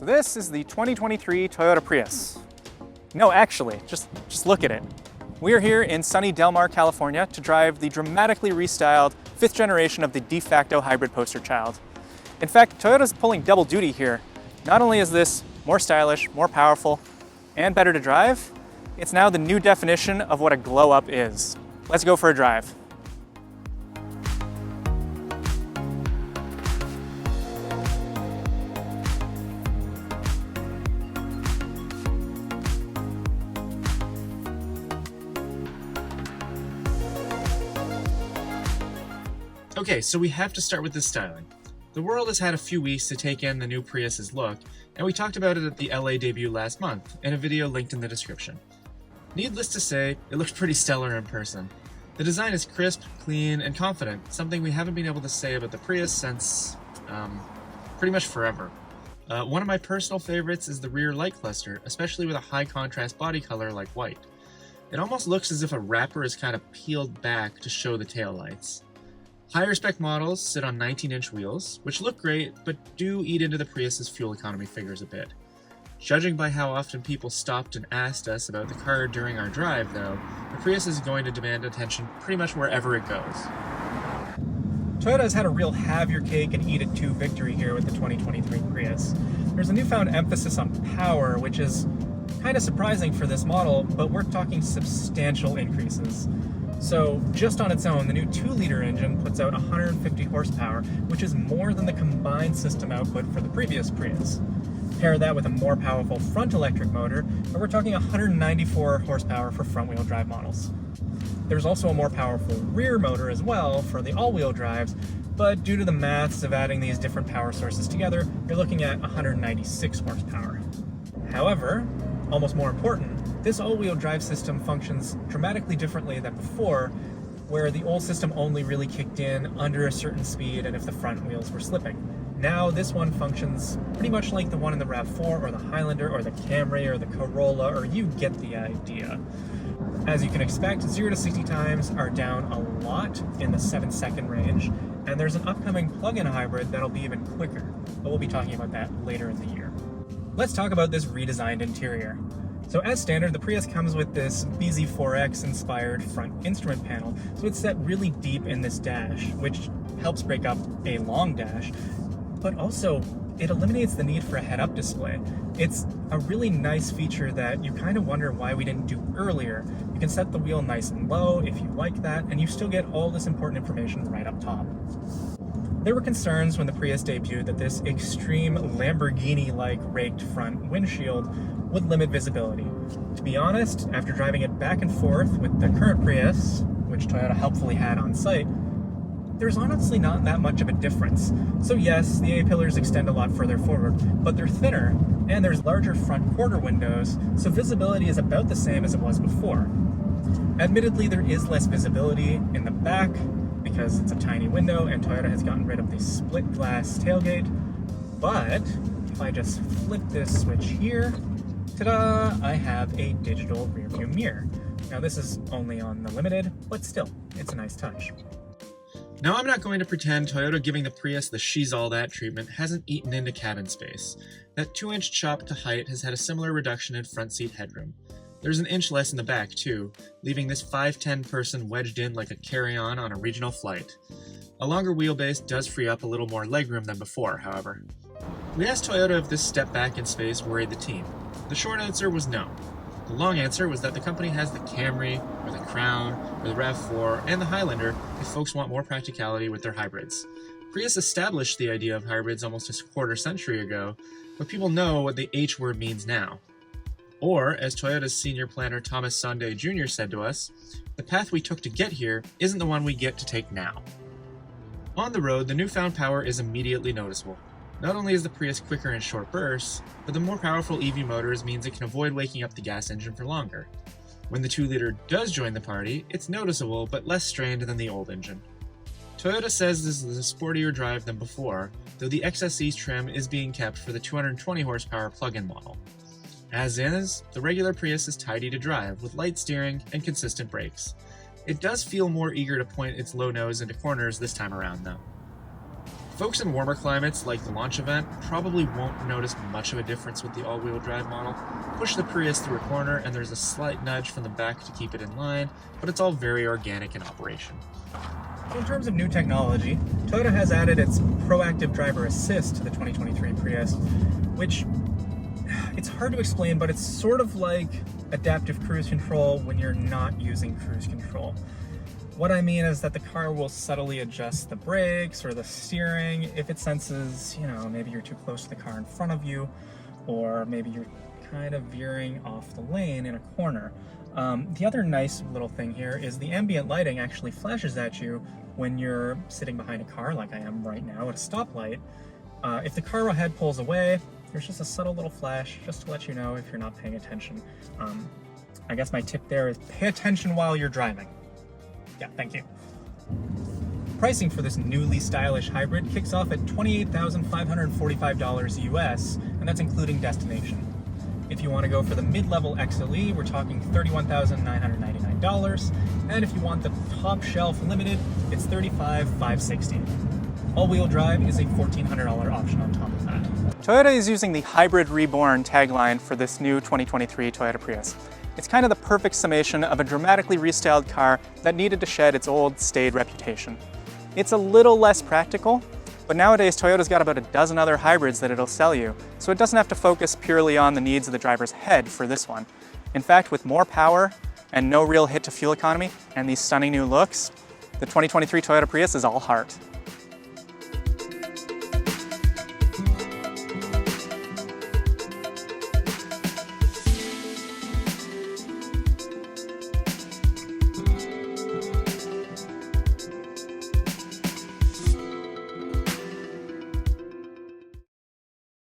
So this is the 2023 Toyota Prius. No, actually, just look at it. We are here in sunny Del Mar, California to drive the dramatically restyled 5th generation of the de facto hybrid poster child. In fact, Toyota's pulling double duty here. Not only is this more stylish, more powerful, and better to drive, it's now the new definition of what a glow-up is. Let's go for a drive. Okay, so we have to start with the styling. The world has had a few weeks to take in the new Prius's look, and we talked about it at the LA debut last month, in a video linked in the description. Needless to say, it looks pretty stellar in person. The design is crisp, clean, and confident, something we haven't been able to say about the Prius since, pretty much forever. One of my personal favorites is the rear light cluster, especially with a high contrast body color like white. It almost looks as if a wrapper is kind of peeled back to show the taillights. Higher-spec models sit on 19-inch wheels, which look great, but do eat into the Prius's fuel economy figures a bit. Judging by how often people stopped and asked us about the car during our drive, though, the Prius is going to demand attention pretty much wherever it goes. Toyota has had a real have-your-cake-and-eat-it-too victory here with the 2023 Prius. There's a newfound emphasis on power, which is kind of surprising for this model, but we're talking substantial increases. So just on its own, the new 2-liter engine puts out 150 horsepower, which is more than the combined system output for the previous Prius. Pair that with a more powerful front electric motor, and we're talking 194 horsepower for front-wheel drive models. There's also a more powerful rear motor as well for the all-wheel drives, but due to the maths of adding these different power sources together, you're looking at 196 horsepower. However, almost more important, this all-wheel drive system functions dramatically differently than before, where the old system only really kicked in under a certain speed and if the front wheels were slipping. Now this one functions pretty much like the one in the RAV4 or the Highlander or the Camry or the Corolla, or you get the idea. As you can expect, 0 to 60 times are down a lot in the 7-second range, and there's an upcoming plug-in hybrid that'll be even quicker, but we'll be talking about that later in the year. Let's talk about this redesigned interior. So as standard, the Prius comes with this BZ4X inspired front instrument panel, so it's set really deep in this dash, which helps break up a long dash, but also it eliminates the need for a head-up display. It's a really nice feature that you kind of wonder why we didn't do earlier. You can set the wheel nice and low if you like that, and you still get all this important information right up top. There were concerns when the Prius debuted that this extreme Lamborghini-like raked front windshield would limit visibility. To be honest, after driving it back and forth with the current Prius, which Toyota helpfully had on site, there's honestly not that much of a difference. So yes, the A-pillars extend a lot further forward, but they're thinner, and there's larger front quarter windows, so visibility is about the same as it was before. Admittedly, there is less visibility in the back, because it's a tiny window and Toyota has gotten rid of the split glass tailgate. But if I just flip this switch here, ta-da, I have a digital rearview mirror. Now this is only on the Limited, but still, it's a nice touch. Now I'm not going to pretend Toyota giving the Prius the she's all that treatment hasn't eaten into cabin space. That 2-inch chop to height has had a similar reduction in front seat headroom. There's an inch less in the back, too, leaving this 5'10" person wedged in like a carry-on on a regional flight. A longer wheelbase does free up a little more legroom than before, however. We asked Toyota if this step back in space worried the team. The short answer was no. The long answer was that the company has the Camry, or the Crown, or the RAV4, and the Highlander if folks want more practicality with their hybrids. Prius established the idea of hybrids almost a quarter-century ago, but people know what the H word means now. Or, as Toyota's senior planner Thomas Sunday Jr. said to us, the path we took to get here isn't the one we get to take now. On the road, the newfound power is immediately noticeable. Not only is the Prius quicker in short bursts, but the more powerful EV motors means it can avoid waking up the gas engine for longer. When the 2-liter does join the party, it's noticeable but less strained than the old engine. Toyota says this is a sportier drive than before, though the XSE trim is being kept for the 220 horsepower plug-in model. As is, the regular Prius is tidy to drive, with light steering and consistent brakes. It does feel more eager to point its low nose into corners this time around, though. Folks in warmer climates, like the launch event, probably won't notice much of a difference with the all-wheel drive model. Push the Prius through a corner and there's a slight nudge from the back to keep it in line, but it's all very organic in operation. In terms of new technology, Toyota has added its proactive driver assist to the 2023 Prius, which it's hard to explain, but it's sort of like adaptive cruise control when you're not using cruise control. What I mean is that the car will subtly adjust the brakes or the steering if it senses, maybe you're too close to the car in front of you, or maybe you're kind of veering off the lane in a corner. The other nice little thing here is the ambient lighting actually flashes at you when you're sitting behind a car, like I am right now at a stoplight. If the car ahead pulls away, there's just a subtle little flash just to let you know if you're not paying attention. I guess my tip there is pay attention while you're driving. Yeah, thank you. Pricing for this newly stylish hybrid kicks off at $28,545 US, and that's including destination. If you want to go for the mid-level XLE, we're talking $31,999, and if you want the top shelf limited, it's $35,560. All-wheel drive is a $1,400 option on top of that. Toyota is using the Hybrid Reborn tagline for this new 2023 Toyota Prius. It's kind of the perfect summation of a dramatically restyled car that needed to shed its old, staid reputation. It's a little less practical, but nowadays Toyota's got about a dozen other hybrids that it'll sell you, so it doesn't have to focus purely on the needs of the driver's head for this one. In fact, with more power and no real hit to fuel economy and these stunning new looks, the 2023 Toyota Prius is all heart.